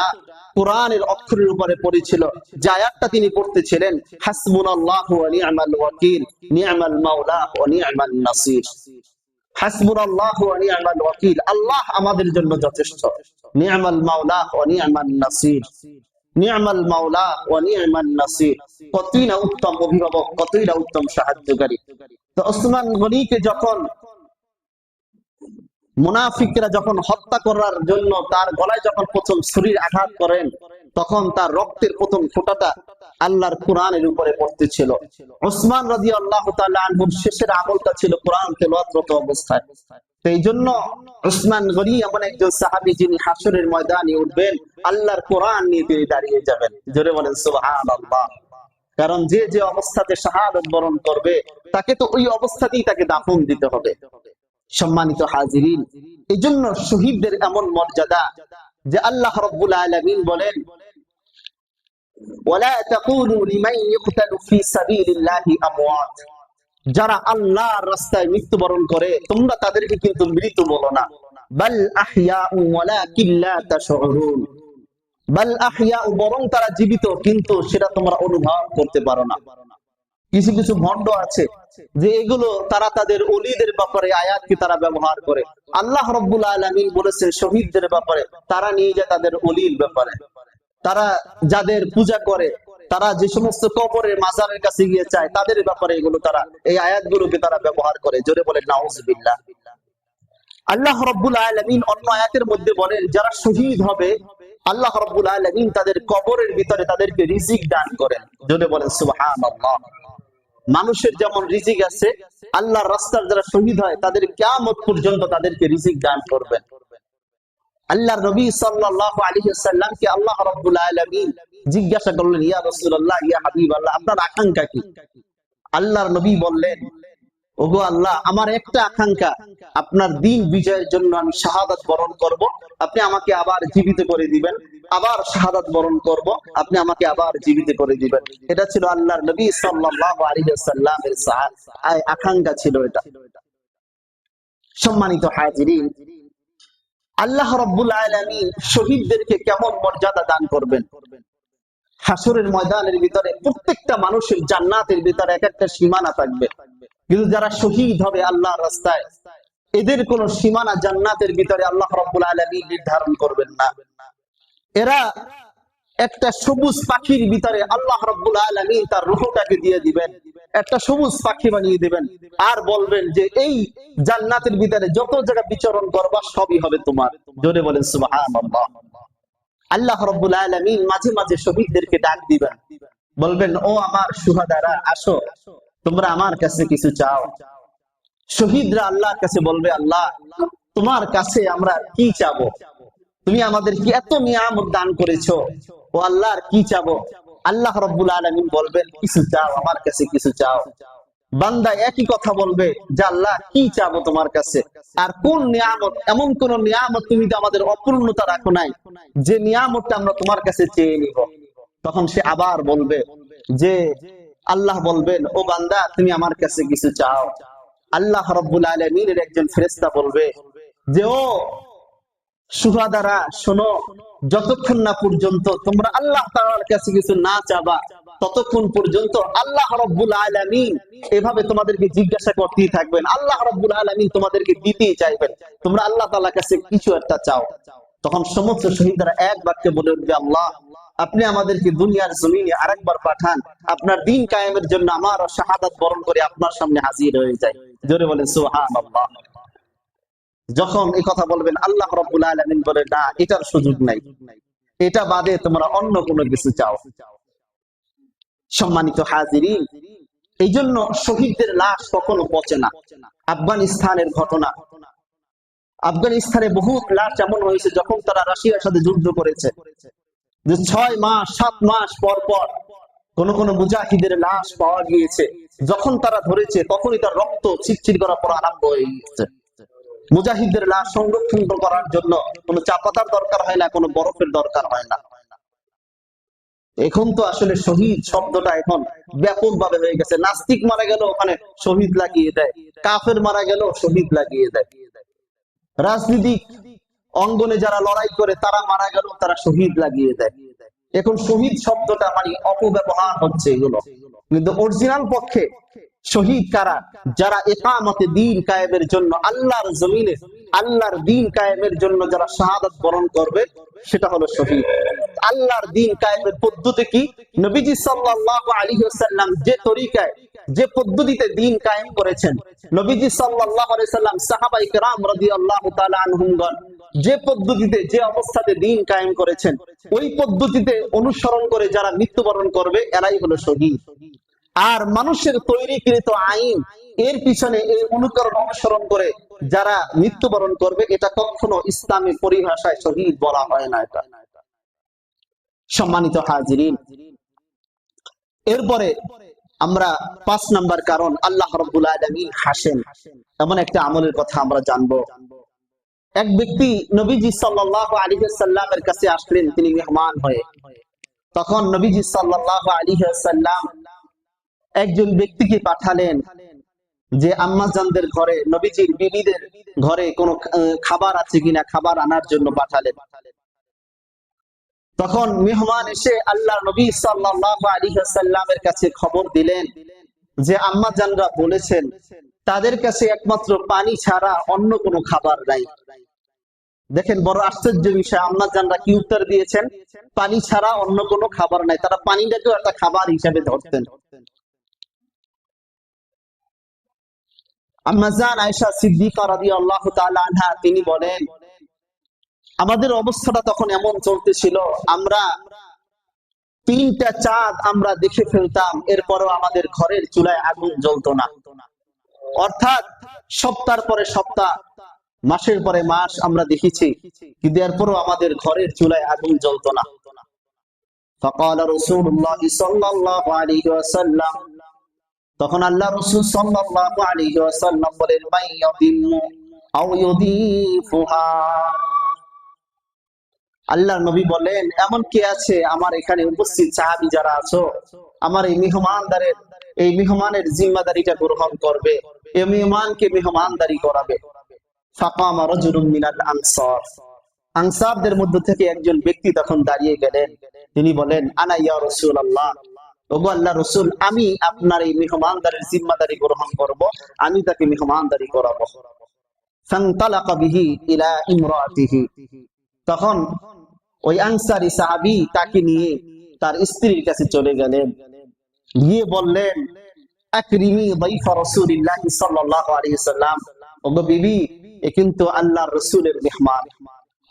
কোরআনের অক্ষরের উপরে পড়েছিল। যে আয়াতটা তিনি পড়তেছিলেন, হাসবুনাল্লাহু ওয়া নি'মাল ওয়াকিল, নি'মাল মাওলা ওয়া নি'মান নাসির। হাসবুনাল্লাহু ওয়া নি'মাল ওয়াকিল, আল্লাহ আমাদের জন্য যথেষ্ট। নি'মাল মাওলা ওয়া নি'মান নাসির, নি'মাল মাওলা ওয়া নি'মান নাসির, কতই না উত্তম অভিভাবক, কতই না উত্তম সাহায্যকারী। তো ওসমান গনিকে যখন মুনাফিকরা যখন হত্যা করার জন্য তার গলায় যখন প্রথম ছুরির আঘাত করেন, তখন তার রক্তের প্রথম ফোঁটাটা আল্লাহর কোরআনের উপরে পড়তেছিল। ওসমান রাদিয়াল্লাহু তাআলা আনহুর শেষের আমলটা ছিল কোরআন তেলাওয়াতরত অবস্থায়। তো এই জন্য ওসমান গনি এমন একজন সাহাবী, যিনি হাসরের ময়দানে উঠবেন, আল্লাহর কোরআন নিয়ে তিনি দাঁড়িয়ে যাবেন। জোরে বলেন সুবহানাল্লাহ। কারণ যে যে অবস্থাতে শাহাদাত বরণ করবে, তাকে তো ওই অবস্থাতেই তাকে দাফন দিতে হবে। সম্মানিত হাজিরিন, এই জন্য শহীদদের এমন মর্যাদা যে আল্লাহ রাব্বুল আলামিন বলেন, ওয়ালা তাকুলু লিমান ইয়ুকতালু ফি সাবিলিল্লাহি আমওয়াত, যারা আল্লাহর রাস্তায় মৃত্যুবরণ করে তোমরা তাদেরকে কিন্তু মৃত বলো না। বাল আহইয়াউ ওয়ালাকিন লা তাশউরুন, বাল আহইয়াউ, বরং তারা জীবিত, কিন্তু সেটা তোমরা অনুভব করতে পারো না। কিছু কিছু ভণ্ড আছে যে এগুলো তারা তাদের ওলিদের ব্যাপারে আয়াতকে তারা ব্যবহার করে। আল্লাহ রাব্বুল আলামিন বলেছেন শহীদদের ব্যাপারে, তারা নিয়ে যায় তাদের ওলির ব্যাপারে। তারা যাদের পূজা করে, তারা যে সমস্ত কবরের মাজারের কাছে গিয়ে চায়, তাদের ব্যাপারে এগুলো তারা, এই আয়াতগুলোকে তারা ব্যবহার করে। জোরে বলে নাউজুবিল্লাহ। আল্লাহ রাব্বুল আলামিন অন্য আয়াতের মধ্যে বলেন, যারা শহীদ হবে আল্লাহ রাব্বুল আলামিন তাদের কবরের ভিতরে তাদেরকে রিজিক দান করেন। জোরে বলেন সুবহানাল্লাহ। মানুষের যেমন রিজিক আছে, আল্লাহর রাস্তায় যারা শহীদ হয় তাদের কিয়ামত পর্যন্ত তাদেরকে রিজিক দান করবেন। আল্লাহর নবী সাল্লাল্লাহু আলাইহি ওয়াসাল্লামকে আল্লাহ রাব্বুল আলামিন জিজ্ঞাসা করলেন, ইয়া রাসূলুল্লাহ, ইয়া হাবিবাল্লাহ, আপনার আকাঙ্ক্ষা কি? আল্লাহর নবী বললেন, ওগো আল্লাহ, আমার একটা আকাঙ্ক্ষা, আপনার দ্বীন বিজয়ের জন্য আমি শাহাদাত বরণ করব, আপনি আমাকে আবার জীবিত করে দিবেন, আবার শাহাদাত বরণ করব, আপনি আমাকে আবার জীবিত করে দিবেন। এটা ছিল আল্লাহর নবী সাল্লাল্লাহু আলাইহি ওয়াসাল্লামের আকাঙ্ক্ষা ছিল এটা। সম্মানিত হাজিরিন, আল্লাহ রাব্বুল আলামিন শহীদদেরকে কেমন মর্যাদা দান করবেন। হাসরের ময়দানের ভিতরে প্রত্যেকটা মানুষের জান্নাতের ভিতরে এক একটা সীমানা থাকবে, কিন্তু যারা শহীদ হবে আল্লাহর রাস্তায়, এদের কোন সীমানা জান্নাতের ভিতরে আল্লাহ রাব্বুল আলামিন নির্ধারণ করবেন না। এরা একটা সবুজ পাখির ভিতরে আল্লাহ রাব্বুল আলামিন তার রূহটাকে দিয়ে দিবেন, একটা সবুজ পাখি বানিয়ে দিবেন, আর বলবেন যে এই জান্নাতের ভিতরে যত জায়গা বিচরণ করবা সবই হবে তোমার। জোরে বলেন সুবহানাল্লাহ। আল্লাহ রাব্বুল আলামিন মাঝে মাঝে শহীদদেরকে ডাক দিবেন, বলবেন ও আমার সুহাদারা আসো, তোমরা আমার কাছে কিছু চাও। শহীদরা আল্লাহর কাছে বলবে, আল্লাহ তোমার কাছে আমরা কি চাবো, তুমি আমাদের কি এত নিয়ামত দান করেছো, ও আল্লাহর কি চাবো। আল্লাহ রাব্বুল আলামিন বলবেন, কিছু চাও, আমার কাছে কিছু চাও। বান্দা একই কথা বলবে যে আল্লাহ কি চাবো তোমার কাছে, আর কোন নিয়ামত, এমন কোন নিয়ামত তুমি তো আমাদের অপূর্ণতা রাখো নাই যে নিয়ামতটা আমরা তোমার কাছে চেয়ে নিব। তখন সে আবার বলবে যে, আল্লাহ বলবেন, ও বান্দা তুমি আমার কাছে কিছু চাও। আল্লাহ রাব্বুল আলামিনের একজন ফেরেশতা বলবে যে, ও সুহাদারা শোনো, যতক্ষণ না পর্যন্ত তোমরা আল্লাহ তাআলার কাছে কিছু না চাবা, ততক্ষণ পর্যন্ত আল্লাহ রাব্বুল আলামিন এভাবে তোমাদেরকে জিজ্ঞাসা করতেই থাকবেন, আল্লাহ রাব্বুল আলামিন তোমাদেরকে দিতেই চাইবেন, তোমরা আল্লাহ তাআলার কাছে কিছু একটা চাও। তখন সমস্ত শহীদরা এক বাক্যে বলে উঠবে, আল্লাহ আপনি আমাদেরকে দুনিয়ার জমিনে আরেকবার পাঠান, আপনার দিন কায়েমের জন্য আমার শাহাদাত বরণ করে আপনার সামনে হাজির হয়ে যায়। জোরে বলেন সুবহানাল্লাহ। যখন এই কথা বলবেন, আল্লাহ রাব্বুল আলামিন বলে, না, এটার সুযোগ নাই, এটা বাদে তোমরা অন্য কোনো কিছু চাও। সম্মানিত হাজিরিন, এই জন্য শহীদদের লাশ কখনো পচে না। আফগানিস্তানের ঘটনা, আফগানিস্তানে বহু লাশ এমন হয়েছে যখন তারা রাশিয়ার সাথে যুদ্ধ করেছে, যে 6 মাস 7 মাস পর পর কোন কোন মুজাহিদের লাশ পাওয়া গিয়েছে। যখন তারা ধরেছে তখনই তার রক্ত ছিটছিট করা পড়া আরম্ভ হয়ে গিয়েছে। মুজাহিদদের লাশ সংরক্ষণ করার জন্য কোনো চাপাতার দরকার হয় না, কোনো বরফের দরকার হয় না। এখন তো আসলে শহীদ শব্দটা এখন ব্যাপকভাবে হয়ে গেছে। নাস্তিক মারা গেল ওখানে শহীদ লাগিয়ে দেয়, কাফের মারা গেল শহীদ লাগিয়ে দেয়, রাজনীতিক অঙ্গনে যারা লড়াই করে তারা মারা গেল তারা শহীদ লাগিয়ে দেয়। এখন শহীদ শব্দটা মানে অপব্যবহার হচ্ছে এগুলো, কিন্তু অরিজিনাল পক্ষে শহীদ কারা? যারা ইকামতে দ্বীন কায়েমের জন্য আল্লাহর জমিনে আল্লাহর দ্বীন কায়েমের জন্য যারা শাহাদাত বরণ করবে, সেটা হলো শহীদ। আল্লাহর দ্বীন কায়েমের পদ্ধতি কি? নবীজি সাল্লাল্লাহু আলাইহি ওয়াসাল্লাম যে তরিকায়, যে পদ্ধতিতে দ্বীন কায়েম করেছেন, নবীজি সাল্লাল্লাহু আলাইহি ওয়াসাল্লাম, সাহাবায়ে কেরাম রাদিয়াল্লাহু তাআলা আনহুমগণ যে পদ্ধতিতে, যে অবস্থাতে দ্বীন কায়েম করেছেন, ওই পদ্ধতিতে অনুসরণ করে যারা মৃত্যুবরণ করবে এরাই হলো শহীদ। আর মানুষের তৈরিকৃত আইন, এর পিছনে এই অনুকরণ অনুসরণ করে যারা মৃত্যুবরণ করবে, এটা কখনো ইসলামী পরিভাষায় শহীদ বলা হয় না। এটা সম্মানিত হাজিরিন, এরপরে আমরা 5 নাম্বার কারণ, আল্লাহ রাব্বুল আলামিন হাসেন, এমন একটা আমলের কথা আমরা জানবো। এক ব্যক্তি নবীজি সাল্লাল্লাহু আলাইহি ওয়াসাল্লামের কাছে আসলেন, তিনি মেহমান হয়ে। তখন নবীজি সাল্লাল্লাহু আলাইহি ওয়াসাল্লাম একজন ব্যক্তিকে পাঠালেন যে আম্মাজানদের ঘরে, নবীজির বিবিদের ঘরে কোনো খাবার আছে কিনা খাবার আনার জন্য পাঠালেন। তখন মেহমান এসে আল্লাহ নবী সাল্লাল্লাহু আলাইহি ওয়াসাল্লামের কাছে খবর দিলেন যে আম্মাজানরা বলেছেন তাদের কাছে একমাত্র পানি ছাড়া অন্য কোনো খাবার নাই। দেখেন বড় আশ্চর্য বিষয়, আম্মাজানরা কি উত্তর দিয়েছেন? পানি ছাড়া অন্য কোনো খাবার নাই। তারা পানিটাকেও একটা খাবার হিসেবে ধরতেন। আম্মাজান আয়েশা সিদ্দিকা রাদিয়াল্লাহু তাআলা আনহা তিনি বলেন, আমাদের অবস্থাটা তখন এমন চলতেছিল, আমরা 3টা চাঁদ আমরা দেখে ফেলতাম, এরপরও আমাদের ঘরের চুলায় আগুন জ্বলতো না। অর্থাৎ সপ্তাহের পরে সপ্তাহ, মাসের পরে মাস আমরা দেখেছি, কিন্তু এরপরও আমাদের ঘরের চুলায় আগুন জ্বলতো না। ফাকালা রাসূলুল্লাহ সাল্লাল্লাহু আলাইহি ওয়াসাল্লাম, তখন আল্লাহ রাসূল সাল্লাল্লাহু আলাইহি ওয়াসাল্লাম বলেন, মাইয়াদিমু আও ইউদিফুহা, আল্লাহর নবী বলেন, এমন কে আছে আমার এখানে উপস্থিত সাহাবী যারা আছো, আমার এই মেহমানের জিম্মাদারিটা গ্রহণ করবে, এই মেহমানকে মেহমানদারি করাবে। ফাকামা রাজুলুম মিনাল আনসার, আনসারদের মধ্য থেকে একজন ব্যক্তি তখন দাঁড়িয়ে গেলেন। তিনি বলেন, আনা ইয়া রাসূলুল্লাহ, ওগো আল্লাহর রাসূল, আমি আপনার এই মেহমানদারির জিম্মাদারি গ্রহণ করব, আমি তাকে মেহমানদারি করাবো। ফান্তালাকা বিহি ইলা ইমরাতিহি, তখন ওই আনসারী সাহাবী তাকে নিয়ে তার স্ত্রীর কাছে চলে গেলেন, গিয়ে বললেন, আকরিমি দাইফা রাসূলিল্লাহি সাল্লাল্লাহু আলাইহি ওয়াসাল্লাম, ওগো বিবি, এ কিন্তু আল্লাহর রাসূলের মেহমান।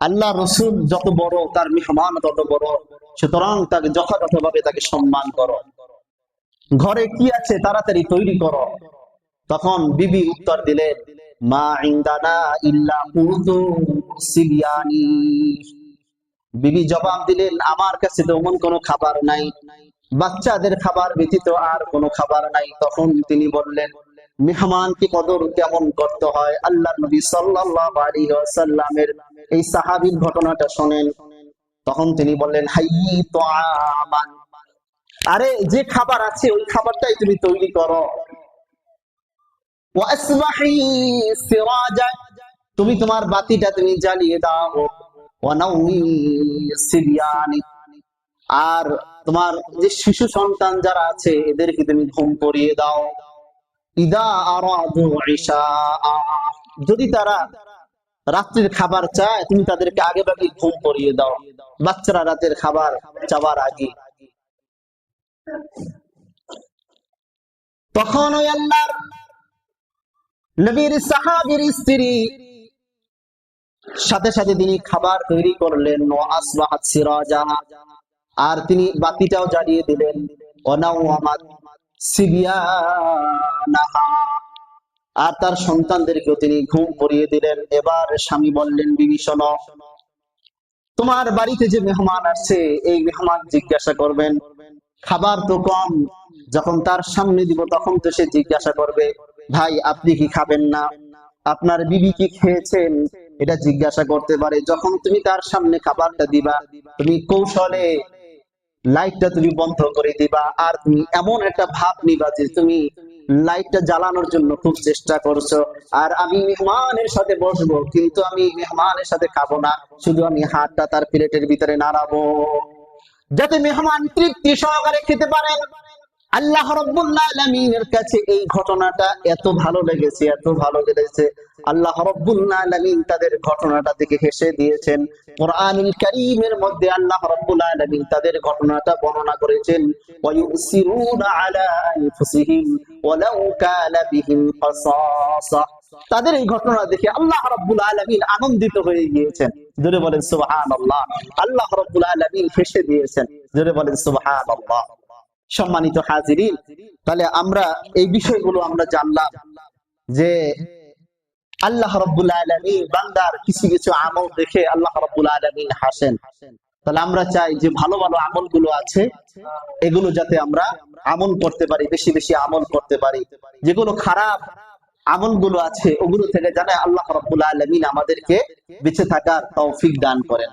আল্লাহর রাসূল যত বড়, তার মেহমান তত বড়, সুতরাং তাকে যথাযথভাবে তাকে সম্মান করো। ঘরে কি আছে তাড়াতাড়ি তৈরি করো। তখন বিবি উত্তর দিলেন, মা ইনদানা ইল্লা কুতু সিবিয়ানি। বিবি জবাব দিলেন, আমার কাছে তো এমন কোনো খাবার নাই, বাচ্চাদের খাবার ব্যতীত আর কোনো খাবার নাই। তখন তিনি বললেন, মেহমানকে কদর কেমন করতে হয় আল্লাহর নবী সাল্লাল্লাহু আলাইহি ওয়াসাল্লামের এই সাহাবীর ঘটনাটা শোনেন। তখন তিনি বললেন, হাইয়ি তুআমান, আরে যে খাবার আছে ওই খাবারটাই তুমি তৈরি করো। ওয়া আসবাহি সিরাজা, তুমি তোমার বাতিটা তুমি জ্বালিয়ে দাও। ওয়া নাউমি সিবিয়ানি, আর তোমার যে শিশু সন্তান যারা আছে এদেরকে তুমি ঘুম পড়িয়ে দাও। ইদা আরাদু ইশা, যদি তারা রাত্রির খাবার চায় তুমি তাদেরকে আগে ভাগে ঘুম পড়িয়ে দাও, বাচ্চারা রাতের খাবার চাওয়ার আগে। তখন ওই আল্লাহর নবীর সাহাবীর স্ত্রী সাথে সাথে তিনি খাবার তৈরি করলেন। ওয়া আসবাহাত সিরাজা, আর তিনি বাতিটাও জ্বালিয়ে দিলেন। ওয়া নাওমাত সিবিয়ানাহা, আর তার সন্তানদেরকেও তিনি ঘুম পড়িয়ে দিলেন। এবার স্বামী বললেন, বিবি শোনো, তোমার বাড়িতে যে মেহমান আসছে এই মেহমান জিজ্ঞাসা করবেন, খাবার তো কম, যখন তার সামনে দিব তখন তো সে জিজ্ঞাসা করবে, ভাই আপনি কি খাবেন না, আপনার বিবি কি খেয়েছেন, এটা জিজ্ঞাসা করতে পারে। যখন তুমি তার সামনে খাবারটা দিবা, তুমি কৌশলে লাইটটা তুমি বন্ধ করে দিবা, আর তুমি এমন একটা ভাব নিবা যে তুমি লাইটটা জ্বালানোর জন্য খুব চেষ্টা করছো, আর আমি মেহমানের সাথে বসবো কিন্তু আমি মেহমানের সাথে খাবো না, শুধু আমি হাতটা তার প্লেটের ভিতরে নাড়াবো, যাতে মেহমান তৃপ্তি সহকারে খেতে পারেন। আল্লাহ রাব্বুল আলামিনের কাছে এই ঘটনাটা এত ভালো লেগেছে, এত ভালো লেগেছে, আল্লাহ রাব্বুল আলামিন তাদের ঘটনাটা থেকে হেসে দিয়েছেন। কোরআনুল কারীমের মধ্যে আল্লাহ রাব্বুল আলামিন তাদের ঘটনাটা বর্ণনা করেছেন, ওয়া ইউসিরুনা আলা আনফুসিহিম ওয়ালাউ কানা বিহিম খাসাসা। তাদের এই ঘটনা দেখে আল্লাহ রাব্বুল আলামিন আনন্দিত হয়ে গিয়েছেন। জোরে বলেন সুবহানাল্লাহ। আল্লাহ রাব্বুল আলামিন হেসে দিয়েছেন। জোরে বলেন সুবহানাল্লাহ। সম্মানিত হাজিরিন, তাহলে আমরা এই বিষয়গুলো আমরা জানলাম যে আল্লাহ রাব্বুল আলামিন বান্দার কিছু কিছু আমল দেখে আল্লাহ রাব্বুল আলামিন হাসেন। তাহলে আমরা চাই যে ভালো ভালো আমলগুলো আছে এগুলো যাতে আমরা আমল করতে পারি, বেশি বেশি আমল করতে পারি। যেগুলো খারাপ আমলগুলো আছে ওগুলো থেকে জানে আল্লাহ রাব্বুল আলামিন আমাদেরকে বেঁচে থাকার তৌফিক দান করেন।